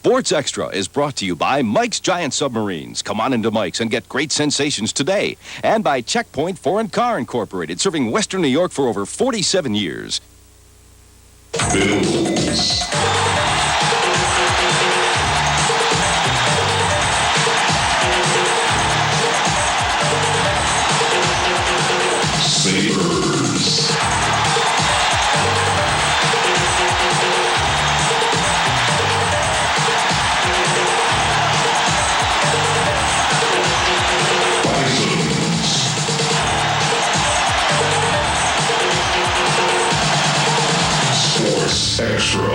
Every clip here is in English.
Sports Extra is brought to you by Mike's Giant Submarines. Come on into Mike's and get great sensations today. And by Checkpoint Foreign Car Incorporated, serving Western New York for over 47 years. Bills. Sabres. Sports Extra.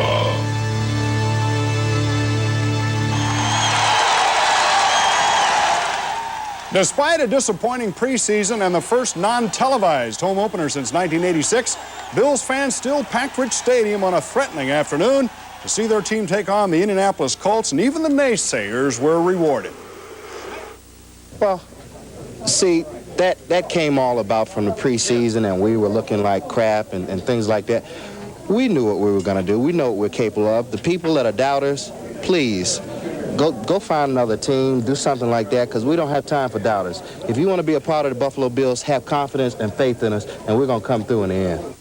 Despite a disappointing preseason and the first non-televised home opener since 1986, Bills fans still packed Rich Stadium on a threatening afternoon to see their team take on the Indianapolis Colts, and even the naysayers were rewarded. Well, see, that came all about from the preseason, and we were looking like crap and things like that. We knew what we were going to do. We know what we're capable of. The people that are doubters, please, go find another team, do something like that, because we don't have time for doubters. If you want to be a part of the Buffalo Bills, have confidence and faith in us, and we're going to come through in the end.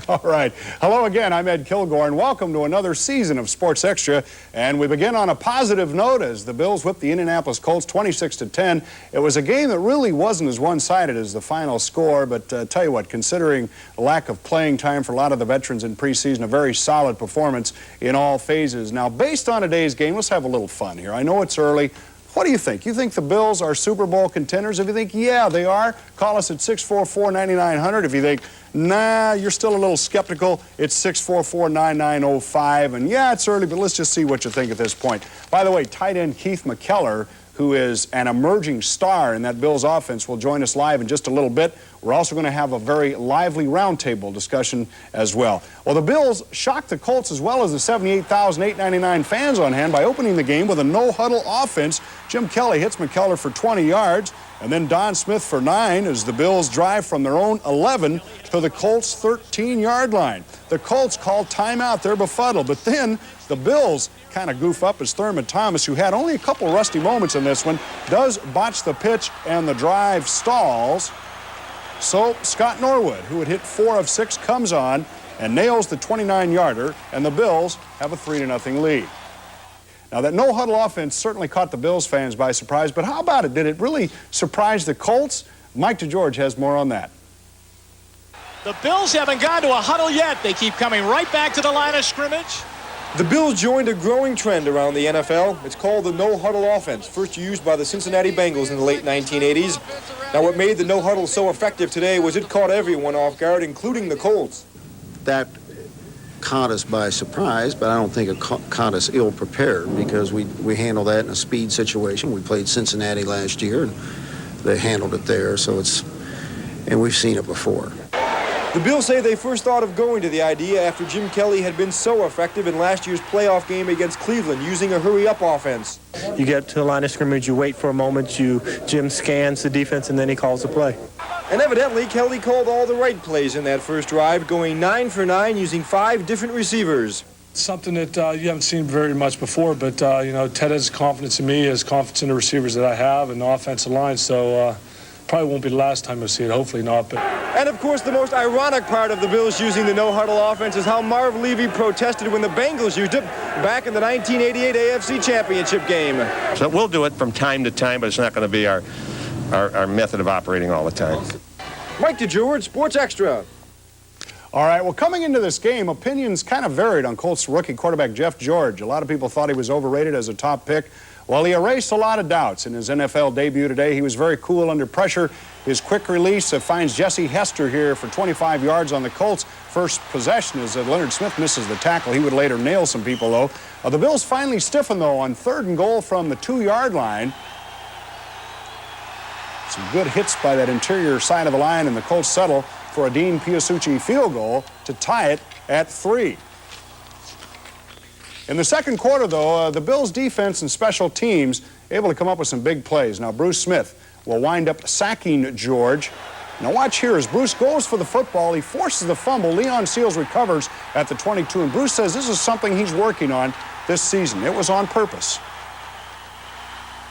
All right. Hello again. I'm Ed Kilgore, and welcome to another season of Sports Extra. And we begin on a positive note as the Bills whipped the Indianapolis Colts 26-10. It was a game that really wasn't as one-sided as the final score, but tell you what, considering the lack of playing time for a lot of the veterans in preseason, a very solid performance in all phases. Now, based on today's game, let's have a little fun here. I know it's early. What do you think? You think the Bills are Super Bowl contenders? If you think, yeah, they are, call us at 644-9900. If you think, nah, you're still a little skeptical, it's 644-9905. And yeah, it's early, but let's just see what you think at this point. By the way, tight end Keith McKellar, who is an emerging star in that Bills offense, will join us live in just a little bit. We're also going to have a very lively roundtable discussion as well. Well, the Bills shocked the Colts as well as the 78,899 fans on hand by opening the game with a no-huddle offense. Jim Kelly hits McKellar for 20 yards, and then Don Smith for 9 as the Bills drive from their own 11 to the Colts' 13-yard line. The Colts called timeout. They're befuddled, but then the Bills kind of goof up as Thurman Thomas, who had only a couple rusty moments in this one, does botch the pitch and the drive stalls. So Scott Norwood, who had hit 4 of 6, comes on and nails the 29-yarder, and the Bills have a 3-0 lead. Now, that no-huddle offense certainly caught the Bills fans by surprise, but how about it? Did it really surprise the Colts? Mike DeGeorge has more on that. The Bills haven't gone to a huddle yet. They keep coming right back to the line of scrimmage. The Bills joined a growing trend around the NFL. It's called the no-huddle offense, first used by the Cincinnati Bengals in the late 1980s. Now, what made the no-huddle so effective today was it caught everyone off guard, including the Colts. That caught us by surprise, but I don't think it caught us ill-prepared because we handled that in a speed situation. We played Cincinnati last year, and they handled it there, and we've seen it before. The Bills say they first thought of going to the idea after Jim Kelly had been so effective in last year's playoff game against Cleveland using a hurry-up offense. You get to the line of scrimmage, you wait for a moment, Jim scans the defense, and then he calls the play. And evidently, Kelly called all the right plays in that first drive, going 9 for 9 using 5 different receivers. Something that you haven't seen very much before, but, Ted has confidence in me, has confidence in the receivers that I have and the offensive line, so probably won't be the last time you'll see it, hopefully not. But. And, of course, the most ironic part of the Bills using the no-huddle offense is how Marv Levy protested when the Bengals used it back in the 1988 AFC Championship game. So we'll do it from time to time, but it's not going to be our method of operating all the time. Mike DeGeorge, Sports Extra. All right, well, coming into this game, opinions kind of varied on Colts rookie quarterback Jeff George. A lot of people thought he was overrated as a top pick. Well, he erased a lot of doubts in his NFL debut today. He was very cool under pressure. His quick release finds Jesse Hester here for 25 yards on the Colts' first possession as Leonard Smith misses the tackle. He would later nail some people, though. The Bills finally stiffen, though, on 3rd and goal from the 2-yard line. Some good hits by that interior side of the line, and the Colts settle for a Dean Piasucci field goal to tie it at 3. In the second quarter, though, the Bills' defense and special teams able to come up with some big plays. Now, Bruce Smith will wind up sacking George. Now, watch here. As Bruce goes for the football, he forces the fumble. Leon Seals recovers at the 22, and Bruce says this is something he's working on. this season. It was on purpose.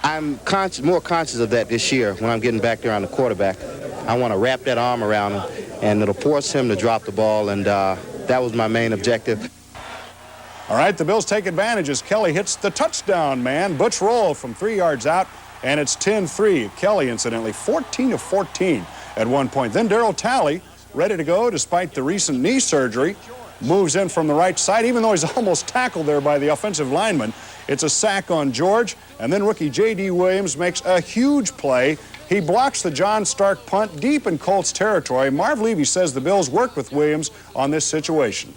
I'm more conscious of that this year when I'm getting back there on the quarterback. I want to wrap that arm around him, and it'll force him to drop the ball, and that was my main objective. All right, the Bills take advantage as Kelly hits the touchdown man. Butch roll from 3 yards out, and it's 10-3. Kelly, incidentally, 14 of 14 at one point. Then Darryl Talley, ready to go despite the recent knee surgery, moves in from the right side, even though he's almost tackled there by the offensive lineman. It's a sack on George, and then rookie J.D. Williams makes a huge play. He blocks the John Stark punt deep in Colts territory. Marv Levy says the Bills worked with Williams on this situation.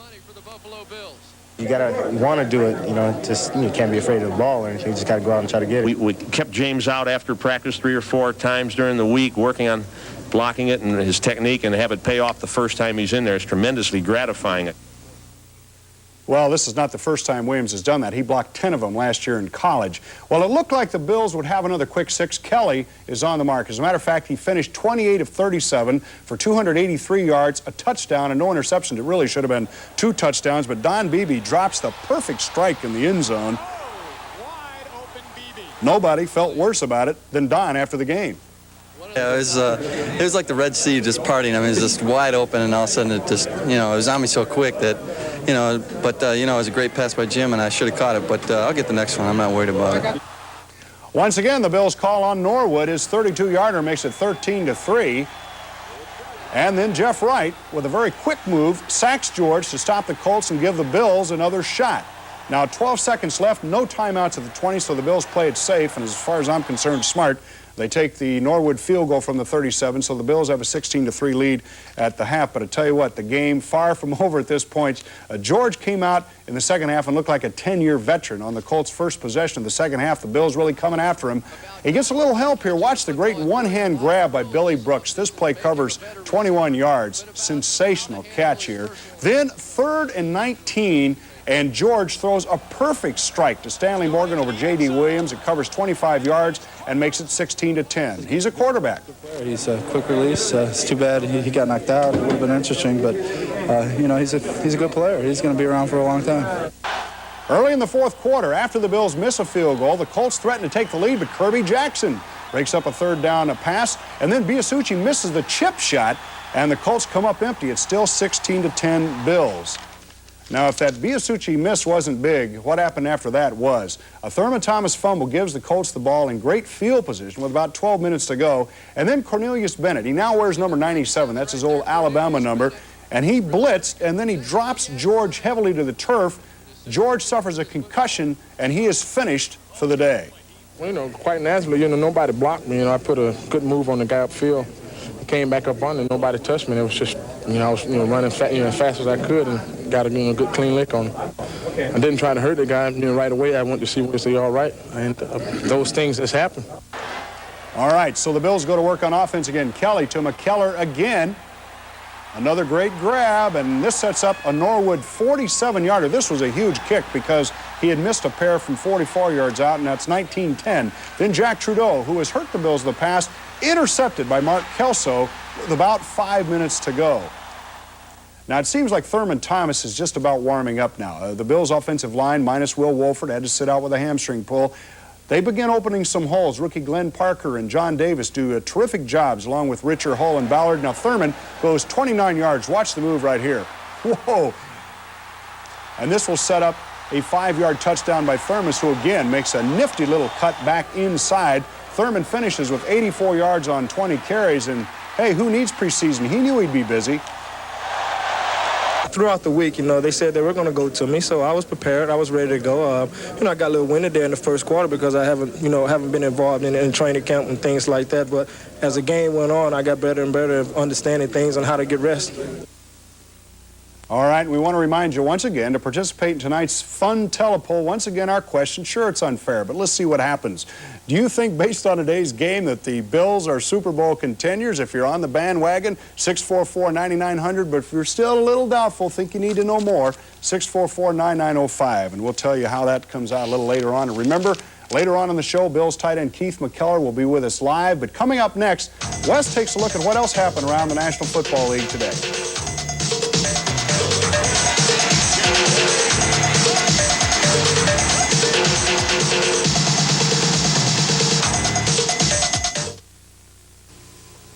You gotta want to do it, just you can't be afraid of the ball or anything. You just gotta go out and try to get it. We kept James out after practice 3 or 4 times during the week, working on blocking it and his technique, and have it pay off the first time he's in there. It's tremendously gratifying. Well, this is not the first time Williams has done that. He blocked 10 of them last year in college. Well, it looked like the Bills would have another quick 6. Kelly is on the mark. As a matter of fact, he finished 28 of 37 for 283 yards, a touchdown, and no interception. It really should have been 2 touchdowns, but Don Beebe drops the perfect strike in the end zone. Nobody felt worse about it than Don after the game. Yeah, it was like the Red Sea just parting. I mean, it was just wide open, and all of a sudden it just, it was on me so quick that, it was a great pass by Jim, and I should have caught it, but I'll get the next one. I'm not worried about it. Once again, the Bills call on Norwood. His 32-yarder makes it 13-3. And then Jeff Wright, with a very quick move, sacks George to stop the Colts and give the Bills another shot. Now, 12 seconds left, no timeouts at the 20, so the Bills play it safe, and as far as I'm concerned, smart. They take the Norwood field goal from the 37, so the Bills have a 16-3 lead at the half. But I tell you what, the game far from over at this point. George came out in the second half and looked like a 10-year veteran on the Colts' first possession of the second half. The Bills really coming after him. He gets a little help here. Watch the great one-hand grab by Billy Brooks. This play covers 21 yards. Sensational catch here. Then 3rd and 19. And George throws a perfect strike to Stanley Morgan over J.D. Williams. It covers 25 yards and makes it 16-10. He's a quarterback. He's a quick release. It's too bad he got knocked out. It would have been interesting, but, he's a good player. He's going to be around for a long time. Early in the 4th quarter, after the Bills miss a field goal, the Colts threaten to take the lead, but Kirby Jackson breaks up a 3rd down pass, and then Biasucci misses the chip shot, and the Colts come up empty. It's still 16-10 Bills. Now, if that Biasucci miss wasn't big, what happened after that was a Thurman Thomas fumble gives the Colts the ball in great field position with about 12 minutes to go. And then Cornelius Bennett, he now wears number 97. That's his old Alabama number. And he blitzed, and then he drops George heavily to the turf. George suffers a concussion, and he is finished for the day. Well, quite naturally, nobody blocked me. I put a good move on the guy upfield. I came back up on and nobody touched me. It was just, I was running as fast as I could and got a good clean lick on him. I didn't try to hurt the guy right away. I went to see was he all right, and those things just happen. All right, so the Bills go to work on offense again. Kelly to McKellar again. Another great grab, and this sets up a Norwood 47-yarder. This was a huge kick because he had missed a pair from 44 yards out, and that's 19-10. Then Jack Trudeau, who has hurt the Bills in the past, intercepted by Mark Kelso with about 5 minutes to go. Now, it seems like Thurman Thomas is just about warming up now. The Bills' offensive line, minus Will Wolford, had to sit out with a hamstring pull. They begin opening some holes. Rookie Glenn Parker and John Davis do terrific jobs along with Richard Hull and Ballard. Now, Thurman goes 29 yards. Watch the move right here. Whoa. And this will set up a 5-yard touchdown by Thurman, who again makes a nifty little cut back inside. Thurman finishes with 84 yards on 20 carries. And, hey, who needs preseason? He knew he'd be busy. Throughout the week, they said they were going to go to me, so I was prepared. I was ready to go. I got a little winded there in the first quarter because I haven't been involved in training camp and things like that. But as the game went on, I got better and better at understanding things and how to get rest. All right, we want to remind you once again to participate in tonight's fun telepoll. Once again, our question, sure, it's unfair, but let's see what happens. Do you think, based on today's game, that the Bills are Super Bowl contenders? If you're on the bandwagon, 644-9900, but if you're still a little doubtful, think you need to know more, 644-9905, and we'll tell you how that comes out a little later on. And remember, later on in the show, Bills tight end Keith McKellar will be with us live, but coming up next, Wes takes a look at what else happened around the National Football League today.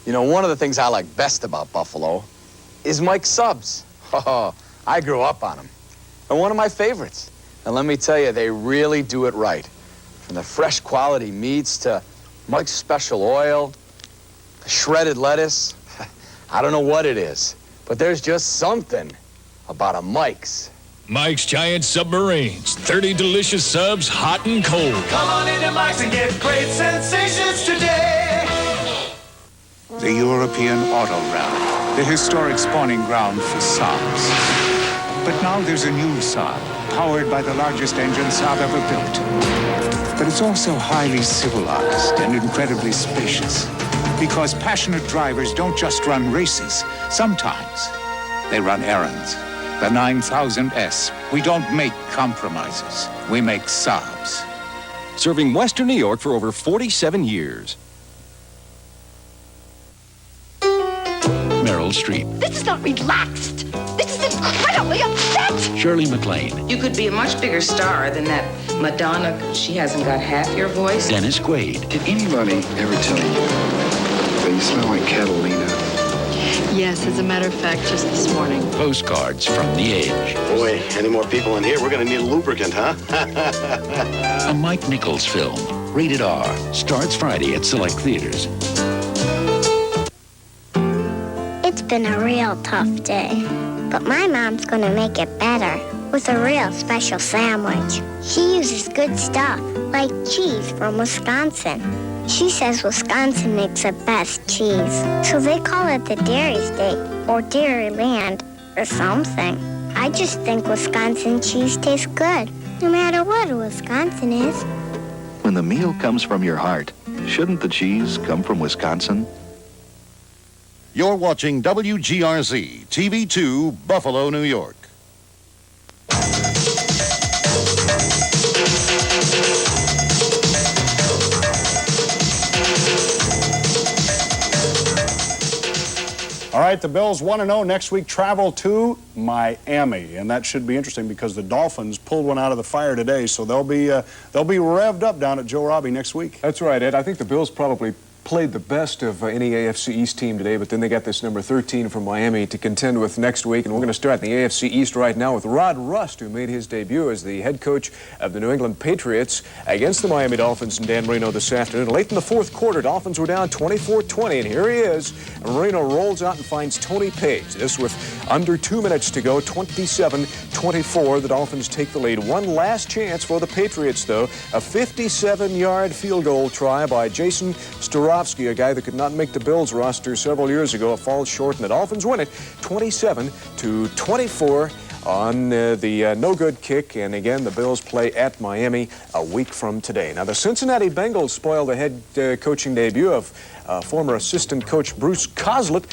You know, one of the things I like best about Buffalo is Mike's subs. Oh, I grew up on them. They're one of my favorites. And let me tell you, they really do it right. From the fresh quality meats to Mike's special oil, the shredded lettuce. I don't know what it is, but there's just something about a Mike's. Mike's Giant Submarines. 30 delicious subs, hot and cold. Come on into Mike's and get great sensations today. The European Auto Rally, the historic spawning ground for Saabs. But now there's a new Saab, powered by the largest engine Saab ever built. But it's also highly civilized and incredibly spacious, because passionate drivers don't just run races. Sometimes they run errands. The 9000S. We don't make compromises. We make Saabs. Serving Western New York for over 47 years. Meryl Streep. This is not relaxed. This is incredibly upset. Shirley MacLaine. You could be a much bigger star than that Madonna. She hasn't got half your voice. Dennis Quaid. Did anybody ever tell you that you smell like Catalina? Yes, as a matter of fact, just this morning. Postcards from the Edge. Boy, any more people in here, we're going to need a lubricant, huh? A Mike Nichols film. Rated R. Starts Friday at select theaters. It's been a real tough day, but my mom's going to make it better with a real special sandwich. She uses good stuff, like cheese from Wisconsin. She says Wisconsin makes the best cheese, so they call it the Dairy State or Dairy Land or something. I just think Wisconsin cheese tastes good, no matter what Wisconsin is. When the meal comes from your heart, shouldn't the cheese come from Wisconsin? You're watching WGRZ, TV2, Buffalo, New York. All right, the Bills 1-0. Next week travel to Miami, and that should be interesting because the Dolphins pulled one out of the fire today, so they'll be revved up down at Joe Robbie next week. That's right, Ed. I think the Bills probably played the best of any AFC East team today, but then they got this number 13 from Miami to contend with next week, and we're going to start in the AFC East right now with Rod Rust, who made his debut as the head coach of the New England Patriots against the Miami Dolphins in Dan Marino this afternoon. Late in the fourth quarter, Dolphins were down 24-20, and here he is. Marino rolls out and finds Tony Page. This with under 2 minutes to go, 27-24. The Dolphins take the lead. One last chance for the Patriots, though. A 57-yard field goal try by Jason Starofsky, a guy that could not make the Bills roster several years ago. It falls short, and the Dolphins win it 27-24 on the no-good kick. And again, the Bills play at Miami a week from today. Now, the Cincinnati Bengals spoiled the head coaching debut of former assistant coach Bruce Coslett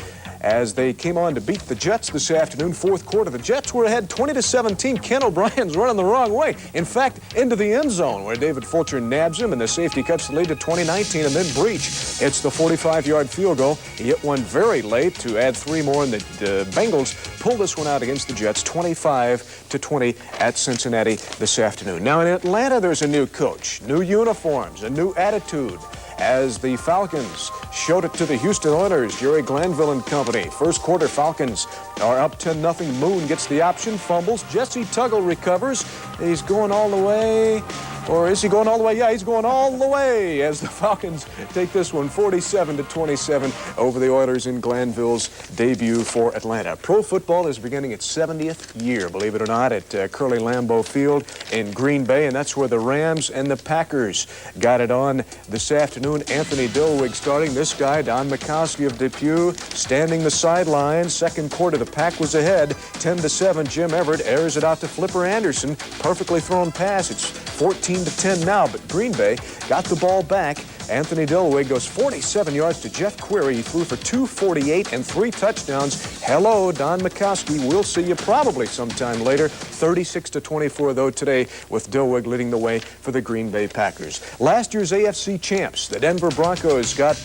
as they came on to beat the Jets this afternoon, fourth quarter. The Jets were ahead 20-17. Ken O'Brien's running the wrong way. In fact, into the end zone where David Fulcher nabs him, and the safety cuts the lead to 20-19, and then Breach hits the 45-yard field goal. He hit one very late to add 3 more, and the Bengals pulled this one out against the Jets 25-20 at Cincinnati this afternoon. Now in Atlanta, there's a new coach, new uniforms, a new attitude, as the Falcons showed it to the Houston Oilers, Jerry Glanville and company. First quarter, Falcons are up 10-0. Moon gets the option, fumbles. Jesse Tuggle recovers. He's going all the way. Or is he going all the way? Yeah, he's going all the way as the Falcons take this one 47-27 over the Oilers in Glanville's debut for Atlanta. Pro football is beginning its 70th year, believe it or not, at Curly Lambeau Field in Green Bay, and that's where the Rams and the Packers got it on this afternoon. Anthony Dilweg starting. This guy, Don Mikowski of Depew, standing the sidelines. Second quarter, the Pack was ahead 10-7. Jim Everett airs it out to Flipper Anderson. Perfectly thrown pass. It's 14-10 now, but Green Bay got the ball back. Anthony Dilweg goes 47 yards to Jeff Query. He threw for 248 and 3 touchdowns. Hello, Don Mikowski. We'll see you probably sometime later. 36-24, though, today, with Dilweg leading the way for the Green Bay Packers. Last year's AFC champs, the Denver Broncos, got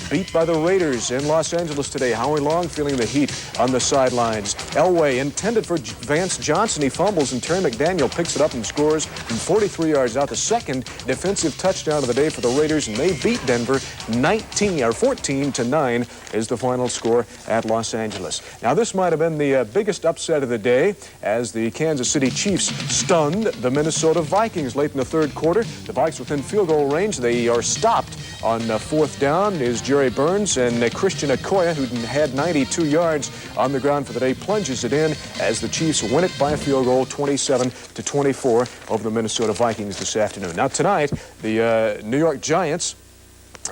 beat by the Raiders in Los Angeles today. Howie Long feeling the heat on the sidelines. Elway intended for Vance Johnson. He fumbles, and Terry McDaniel picks it up and scores from 43 yards out. The second defensive touchdown of the day for the Raiders, and they beat Denver 14-9 is the final score at Los Angeles. Now, this might have been the biggest upset of the day as the Kansas City Chiefs stunned the Minnesota Vikings late in the third quarter. The Vikes within field goal range. They are stopped on fourth down is Jerry Burns, and Christian Okoye, who had 92 yards on the ground for the day, plunges it in as the Chiefs win it by a field goal 27-24 over the Minnesota Vikings this afternoon. Now tonight, the New York Giants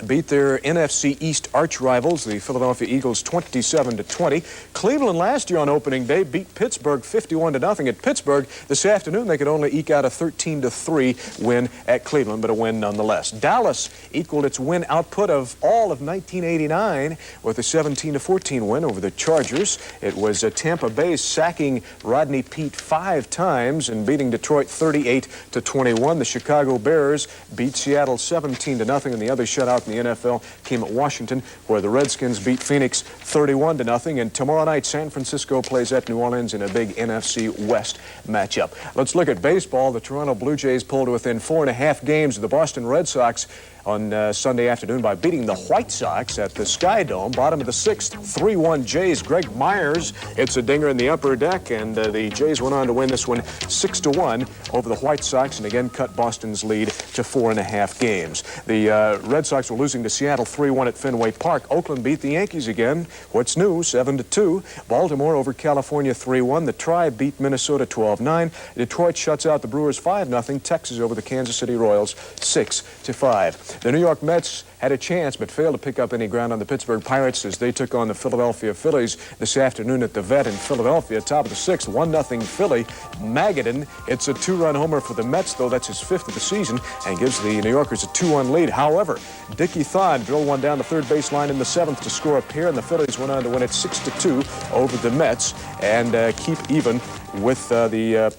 beat their NFC East arch rivals, the Philadelphia Eagles, 27-20. Cleveland last year on opening day beat Pittsburgh 51-0. At Pittsburgh this afternoon, they could only eke out a 13-3 win at Cleveland, but a win nonetheless. Dallas equaled its win output of all of 1989 with a 17-14 win over the Chargers. It was Tampa Bay sacking Rodney Peete 5 times and beating Detroit 38-21. The Chicago Bears beat Seattle 17-0, and the other shutout in the NFL came at Washington, where the Redskins beat Phoenix 31-0. And tomorrow night, San Francisco plays at New Orleans in a big NFC West matchup. Let's look at baseball. The Toronto Blue Jays pulled within 4.5 games of the Boston Red Sox on Sunday afternoon by beating the White Sox at the Sky Dome. Bottom of the sixth, 3-1 Jays. Greg Myers hits a dinger in the upper deck, and the Jays went on to win this one 6-1 over the White Sox, and again cut Boston's lead to 4.5 games. The Red Sox were losing to Seattle 3-1 at Fenway Park. Oakland beat the Yankees again. What's new? 7-2. Baltimore over California 3-1. The Tribe beat Minnesota 12-9. Detroit shuts out the Brewers 5-0. Texas over the Kansas City Royals 6-5. The New York Mets had a chance but failed to pick up any ground on the Pittsburgh Pirates as they took on the Philadelphia Phillies this afternoon at the Vet in Philadelphia. Top of the sixth, 1-0 Philly. Magadan hits a 2-run homer for the Mets, though that's his 5th of the season, and gives the New Yorkers a 2-1 lead. However, Dickie Thod drilled one down the third baseline in the 7th to score a pair, and the Phillies went on to win it 6-2 over the Mets and keep even with the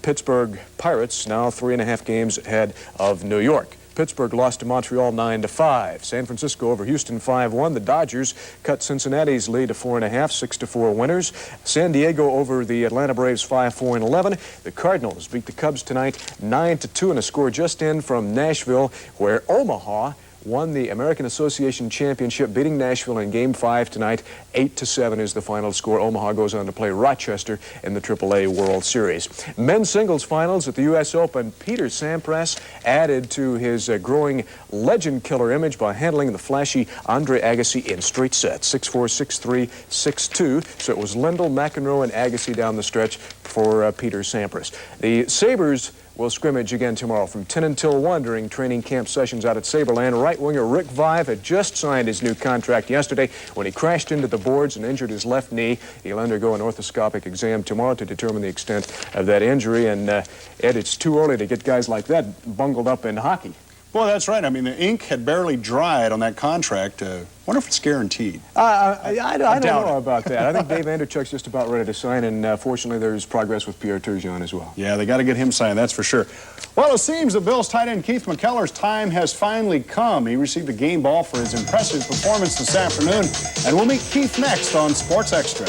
Pittsburgh Pirates, now 3.5 games ahead of New York. Pittsburgh lost to Montreal 9-5. San Francisco over Houston 5-1. The Dodgers cut Cincinnati's lead to 4.5, 6-4 winners. San Diego over the Atlanta Braves 5-4 and 11. The Cardinals beat the Cubs tonight 9-2 in a score just in from Nashville, where Omaha won the American Association Championship, beating Nashville in Game 5 tonight. 8-7 is the final score. Omaha goes on to play Rochester in the AAA World Series. Men's singles finals at the U.S. Open. Peter Sampras added to his growing legend killer image by handling the flashy Andre Agassi in straight sets, 6-4, 6-3, 6-2. So it was Lendl, McEnroe, and Agassi down the stretch for Peter Sampras. The Sabres will scrimmage again tomorrow from 10 until 1 during training camp sessions out at Saberland. Right winger Rick Vive had just signed his new contract yesterday when he crashed into the boards and injured his left knee. He'll undergo an orthoscopic exam tomorrow to determine the extent of that injury. And Ed, it's too early to get guys like that bungled up in hockey. Well, that's right. I mean, the ink had barely dried on that contract. Wonder if it's guaranteed. I don't know about that. I think Dave Anderchuk's just about ready to sign, and fortunately there's progress with Pierre Turgeon as well. Yeah, they got to get him signed, that's for sure. Well, it seems the Bills tight end Keith McKellar's time has finally come. He received a game ball for his impressive performance this afternoon, and we'll meet Keith next on Sports Extra.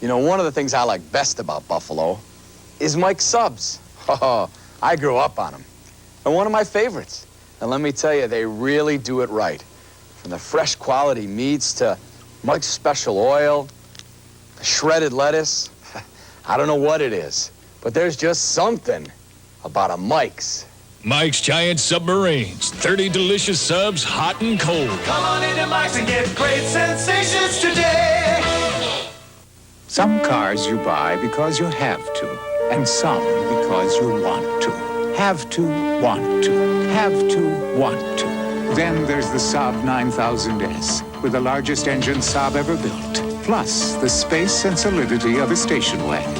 You know, one of the things I like best about Buffalo is Mike Subs. Oh, I grew up on them. They're one of my favorites. And let me tell you, they really do it right. From the fresh quality meats to Mike's special oil, the shredded lettuce. I don't know what it is, but there's just something about a Mike's. Mike's Giant Submarines. 30 delicious subs, hot and cold. Come on into Mike's and get great sensations today. Some cars you buy because you have to, and some because you want to. Have to, want to. Have to, want to. Then there's the Saab 9000S, with the largest engine Saab ever built, plus the space and solidity of a station wagon.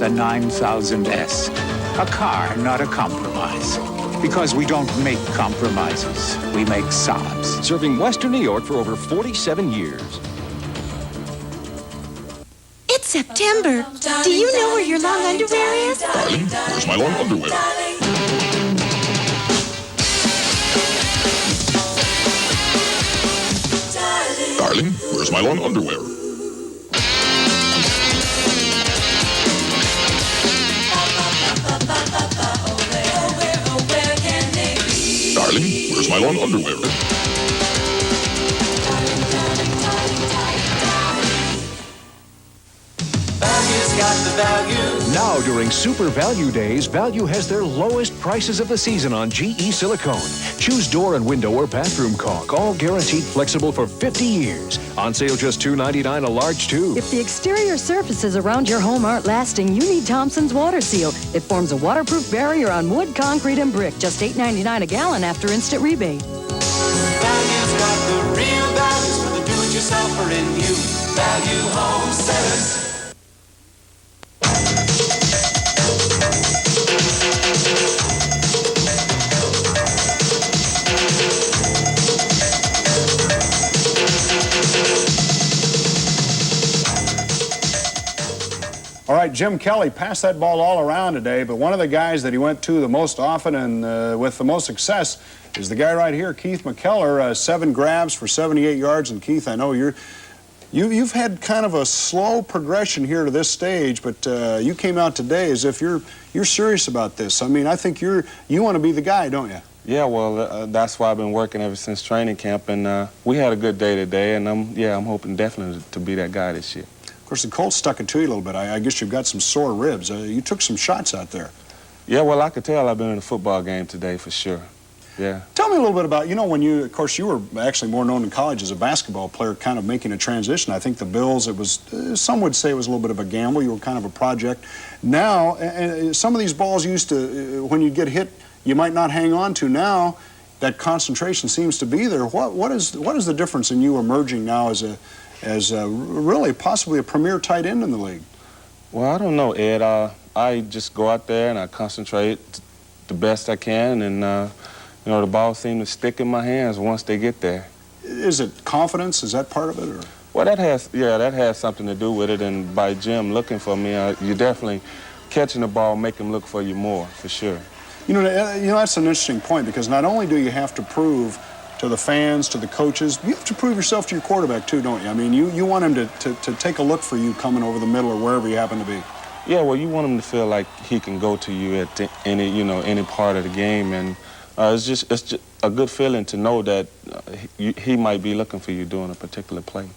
The 9000S. A car, not a compromise. Because we don't make compromises. We make Saabs. Serving Western New York for over 47 years. It's September. Do you know where your long underwear is? Darling, where's my long underwear? Darling, where's my long underwear? Darling, where's my long underwear? Now, during Super Value Days, Value has their lowest prices of the season on GE Silicone. Choose door and window or bathroom caulk, all guaranteed flexible for 50 years. On sale just $2.99 a large tube. If the exterior surfaces around your home aren't lasting, you need Thompson's Water Seal. It forms a waterproof barrier on wood, concrete, and brick. Just $8.99 a gallon after instant rebate. Value's got the real values for the do-it-yourselfer in you. Value Home Centers. All right, Jim Kelly passed that ball all around today, but one of the guys that he went to the most often and with the most success is the guy right here, Keith McKellar, 7 grabs for 78 yards. And Keith, I know you've had kind of a slow progression here to this stage, but you came out today as if you're serious about this. I mean, I think you want to be the guy, don't you? Yeah, well, that's why I've been working ever since training camp, and we had a good day today, and I'm hoping definitely to be that guy this year. Of course, the Colts stuck it to you a little bit. I guess you've got some sore ribs. You took some shots out there. Yeah, well, I could tell I've been in a football game today for sure. Yeah. Tell me a little bit about, when of course, you were actually more known in college as a basketball player, kind of making a transition. I think the Bills, it was, some would say it was a little bit of a gamble. You were kind of a project. Now, and some of these balls used to, when you get hit, you might not hang on to. Now, that concentration seems to be there. What is the difference in you emerging now as really possibly a premier tight end in the league? Well, I don't know, Ed. I just go out there and I concentrate the best I can, and the ball seems to stick in my hands once they get there. Is it confidence? Is that part of it? Or? Well, that has something to do with it, and by Jim looking for me, you're definitely catching the ball, make him look for you more, for sure. That's an interesting point, because not only do you have to prove to the fans, to the coaches, you have to prove yourself to your quarterback too, don't you? I mean, you want him to take a look for you coming over the middle or wherever you happen to be. Yeah, well, you want him to feel like he can go to you at any part of the game, and it's just a good feeling to know that he might be looking for you doing a particular play.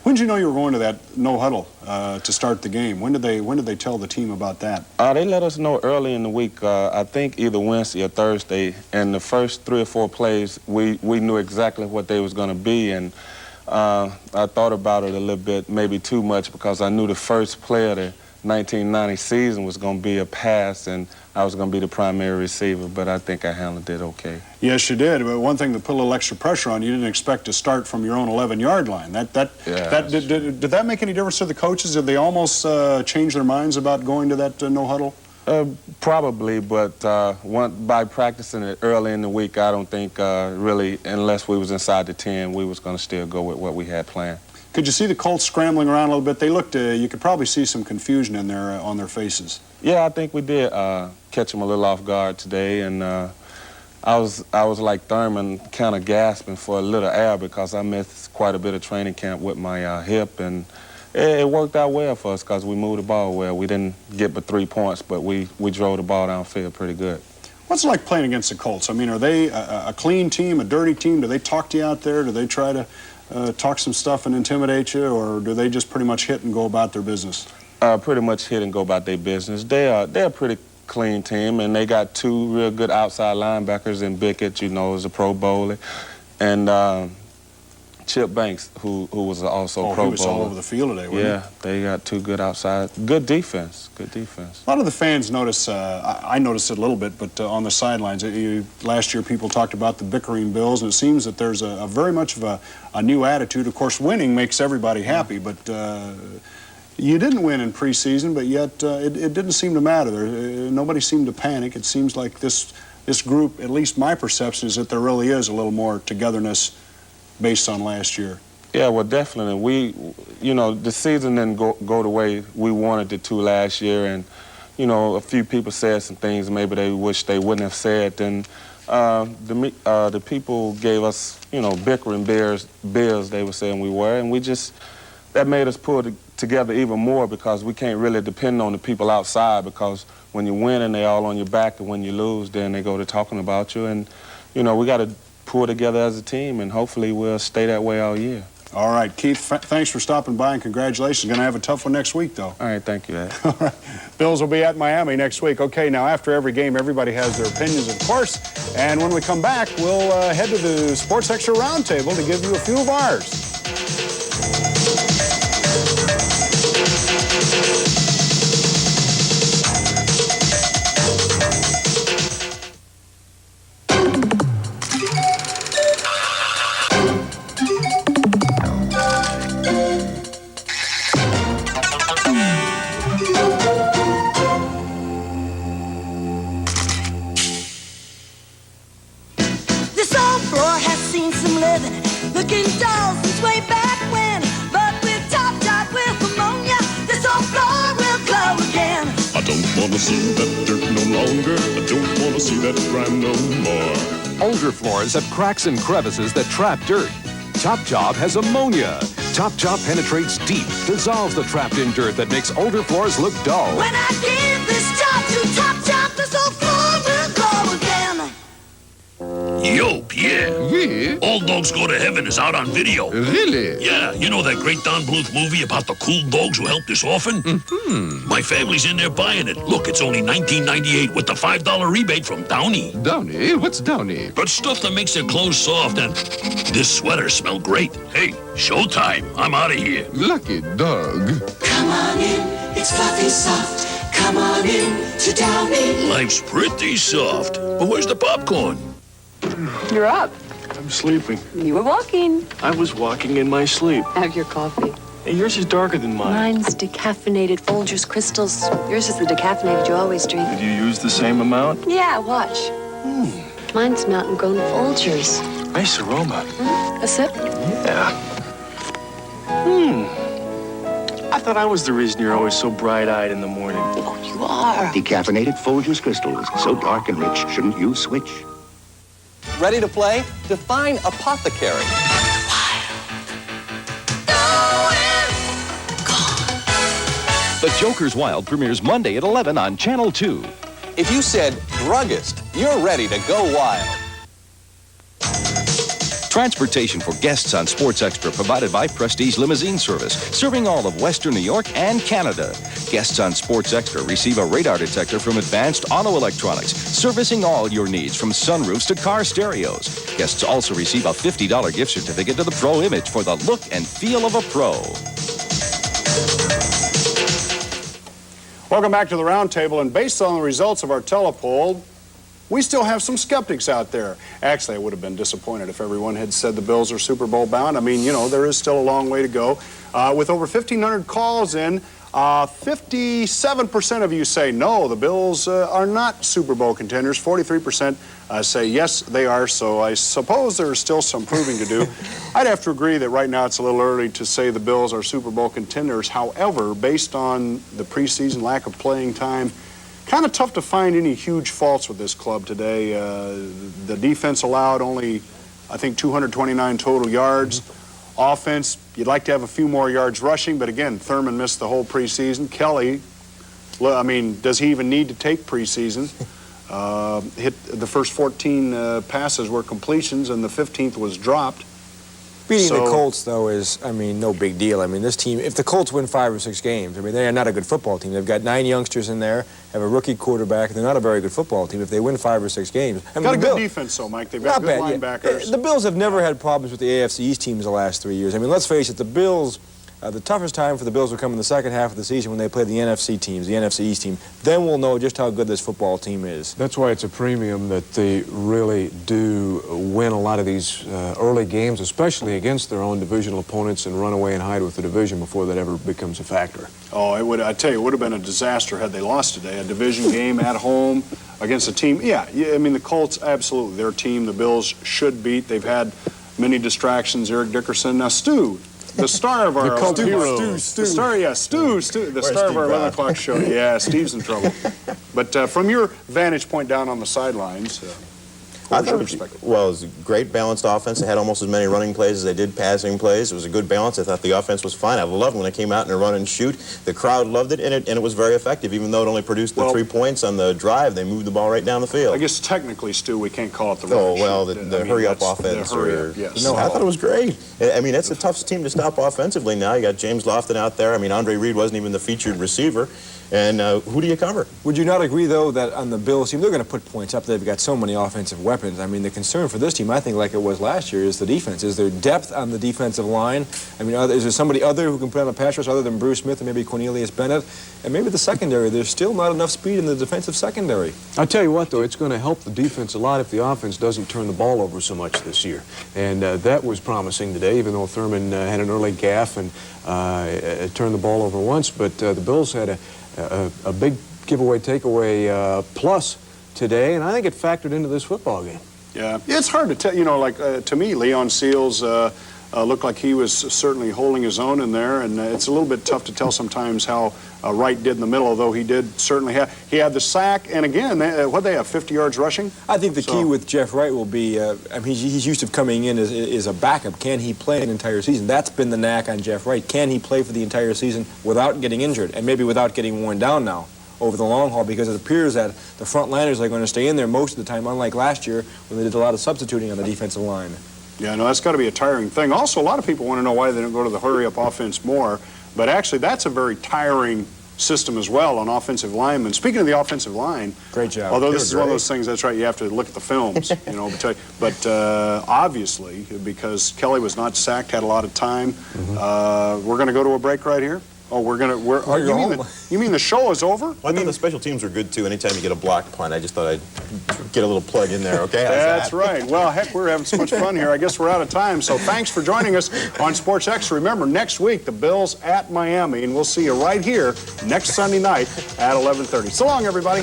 When did you know you were going to that no huddle to start the game? When did they tell the team about that? They let us know early in the week. I think either Wednesday or Thursday. And the first 3 or 4 plays, we knew exactly what they was going to be. And I thought about it a little bit, maybe too much, because I knew the first play of the 1990 season was going to be a pass, and I was going to be the primary receiver, but I think I handled it okay. Yes, you did. But one thing that put a little extra pressure on you, didn't expect to start from your own 11-yard line. Did that make any difference to the coaches? Did they almost change their minds about going to that no huddle? Probably, but by practicing it early in the week, I don't think really, unless we was inside the 10, we was going to still go with what we had planned. Could you see the Colts scrambling around a little bit? They looked, you could probably see some confusion in there on their faces. Yeah, I think we did catch them a little off guard today, and I was like Thurman, kind of gasping for a little air, because I missed quite a bit of training camp with my hip, and it worked out well for us because we moved the ball well. We didn't get but 3 points, but we drove the ball downfield pretty good. What's it like playing against the Colts? I mean, are they a clean team, a dirty team? Do they talk to you out there? Do they try to talk some stuff and intimidate you, or do they just pretty much hit and go about their business? Pretty much hit and go about their business. They're a pretty clean team, and they got 2 real good outside linebackers in Bickett, is a Pro Bowler, and Chip Banks, who was also Pro Bowler. He was all over the field today, wasn't he? Yeah, they got 2 good outside. Good defense. Good defense. A lot of the fans notice, I noticed it a little bit, but on the sidelines, last year people talked about the bickering Bills, and it seems that there's a very much of a new attitude. Of course, winning makes everybody happy, but you didn't win in preseason, but yet it didn't seem to matter. Nobody seemed to panic. It seems like this group, at least my perception, is that there really is a little more togetherness based on last year. Yeah, well, definitely. We, you know, the season didn't go the way we wanted it to last year, and, you know, a few people said some things maybe they wish they wouldn't have said, and the people gave us, you know, bickering beers they were saying we were, and that made us pull together even more, because we can't really depend on the people outside, because when you win and they all on your back, and when you lose, then they go to talking about you, and, you know, we got to pull together as a team, and hopefully we'll stay that way all year. All right, Keith, thanks for stopping by, and congratulations. Going to have a tough one next week, though. All right, thank you, Ed. All right. Bills will be at Miami next week. Okay, now after every game, everybody has their opinions, of course. And when we come back, we'll head to the Sports Extra Roundtable to give you a few of ours. Looking dull since way back when, but with Top Top with ammonia, this old floor will glow again. I don't wanna see that dirt no longer. I don't wanna see that grime no more. Older floors have cracks and crevices that trap dirt. Top Job has ammonia. Top Job penetrates deep, dissolves the trapped-in dirt that makes older floors look dull. When I give this job to Top Top, this old floor will glow again. Yo, Pierre. Yeah? Old Dogs Go to Heaven is out on video. Really? Yeah, you know that great Don Bluth movie about the cool dogs who helped this orphan? Mm-hmm. My family's in there buying it. Look, it's only $19.98 with the $5 rebate from Downy. Downy? What's Downy? But stuff that makes their clothes soft, and this sweater smell great. Hey, showtime. I'm out of here. Lucky dog. Come on in, it's fluffy soft. Come on in to Downy. Life's pretty soft. But where's the popcorn? You're up. I'm sleeping. You were walking. I was walking in my sleep. Have your coffee. Hey, yours is darker than mine. Mine's decaffeinated Folgers crystals. Yours is the decaffeinated you always drink. Did you use the same amount? Yeah, watch. Mine's mountain grown Folgers. Nice aroma. A sip? Yeah. I thought I was the reason you're always so bright-eyed in the morning. Oh, you are. Decaffeinated Folgers crystals. So dark and rich, shouldn't you switch? Ready to play? Define apothecary. The Joker's Wild premieres Monday at 11 on Channel 2. If you said druggist, you're ready to go wild. Transportation for guests on Sports Extra provided by Prestige Limousine Service, serving all of Western New York and Canada. Guests on Sports Extra receive a radar detector from Advanced Auto Electronics, servicing all your needs from sunroofs to car stereos. Guests also receive a $50 gift certificate to the Pro Image for the look and feel of a pro. Welcome back to the Roundtable, and based on the results of our telepoll, we still have some skeptics out there. Actually, I would have been disappointed if everyone had said the Bills are Super Bowl bound. I mean, you know, there is still a long way to go. With over 1,500 calls in, 57% of you say no, the Bills are not Super Bowl contenders. 43% say yes, they are, so I suppose there's still some proving to do. I'd have to agree that right now it's a little early to say the Bills are Super Bowl contenders. However, based on the preseason lack of playing time, kind of tough to find any huge faults with this club today. The defense allowed only, I think, 229 total yards. Offense, you'd like to have a few more yards rushing, but again, Thurman missed the whole preseason. Kelly, I mean, does he even need to take preseason? Hit the first 14 passes were completions, and the 15th was dropped. Beating the Colts, though, is, I mean, no big deal. I mean, this team, if the Colts win 5 or 6 games, I mean, they are not a good football team. They've got 9 youngsters in there, have a rookie quarterback, and they're not a very good football team if they win 5 or 6 games. I mean, got a good defense, though, Mike. They've got good linebackers. Yeah. The Bills have never had problems with the AFC East teams the last 3 years. I mean, let's face it, the Bills, the toughest time for the Bills will come in the second half of the season when they play the NFC teams, the NFC East team. Then we'll know just how good this football team is. That's why it's a premium that they really do win a lot of these early games, especially against their own divisional opponents, and run away and hide with the division before that ever becomes a factor. Oh, it would. I tell you, it would have been a disaster had they lost today. A division game at home against a team. Yeah, I mean, the Colts, absolutely, their team, the Bills should beat. They've had many distractions. Eric Dickerson. Now, Stu, the star of our cult hero. the star, yeah, Stu, the star of our 11 o'clock show. Yeah, Steve's in trouble. But from your vantage point down on the sidelines, I thought it was a great balanced offense. They had almost as many running plays as they did passing plays. It was a good balance. I thought the offense was fine. I loved when they came out and run and shoot. The crowd loved it, and it was very effective. Even though it only produced the 3 points on the drive, they moved the ball right down the field. I guess technically, Stu, we can't call it the run Oh, and well, shoot. the hurry-up offense. Yes. I thought it was great. I mean, it's a tough team to stop offensively now. You got James Lofton out there. I mean, Andre Reed wasn't even the featured receiver. And who do you cover? Would you not agree, though, that on the Bills team, they're going to put points up. They've got so many offensive weapons. I mean, the concern for this team, I think, like it was last year, is the defense. Is there depth on the defensive line? I mean, is there somebody other who can put on a pass rush other than Bruce Smith and maybe Cornelius Bennett? And maybe the secondary, there's still not enough speed in the defensive secondary. I'll tell you what, though, it's going to help the defense a lot if the offense doesn't turn the ball over so much this year. And that was promising today, even though Thurman had an early gaffe and turned the ball over once. But the Bills had a big giveaway takeaway plus today, and I think it factored into this football game. Yeah, it's hard to tell. You know, like to me, Leon Seals looked like he was certainly holding his own in there, and it's a little bit tough to tell sometimes how Wright did in the middle, although he did certainly have. He had the sack, and again, what they have, 50 yards rushing? I think the key with Jeff Wright will be, I mean, he's used to coming in as a backup. Can he play an entire season? That's been the knack on Jeff Wright. Can he play for the entire season without getting injured, and maybe without getting worn down now over the long haul, because it appears that the front liners are going to stay in there most of the time, unlike last year when they did a lot of substituting on the defensive line. Yeah, no, that's got to be a tiring thing. Also, a lot of people want to know why they don't go to the hurry-up offense more, but actually that's a very tiring system as well on offensive linemen. Speaking of the offensive line, great job. Although this is one of those things, that's right, you have to look at the films, you know, but obviously, because Kelly was not sacked, had a lot of time, we're going to go to a break right here. Oh, you mean the show is over? Well, I thought the special teams were good, too. Anytime you get a blocked punt, I just thought I'd get a little plug in there, okay? That's right. Well, heck, we're having so much fun here. I guess we're out of time, so thanks for joining us on Sports Extra. Remember, next week, the Bills at Miami, and we'll see you right here next Sunday night at 11:30. So long, everybody.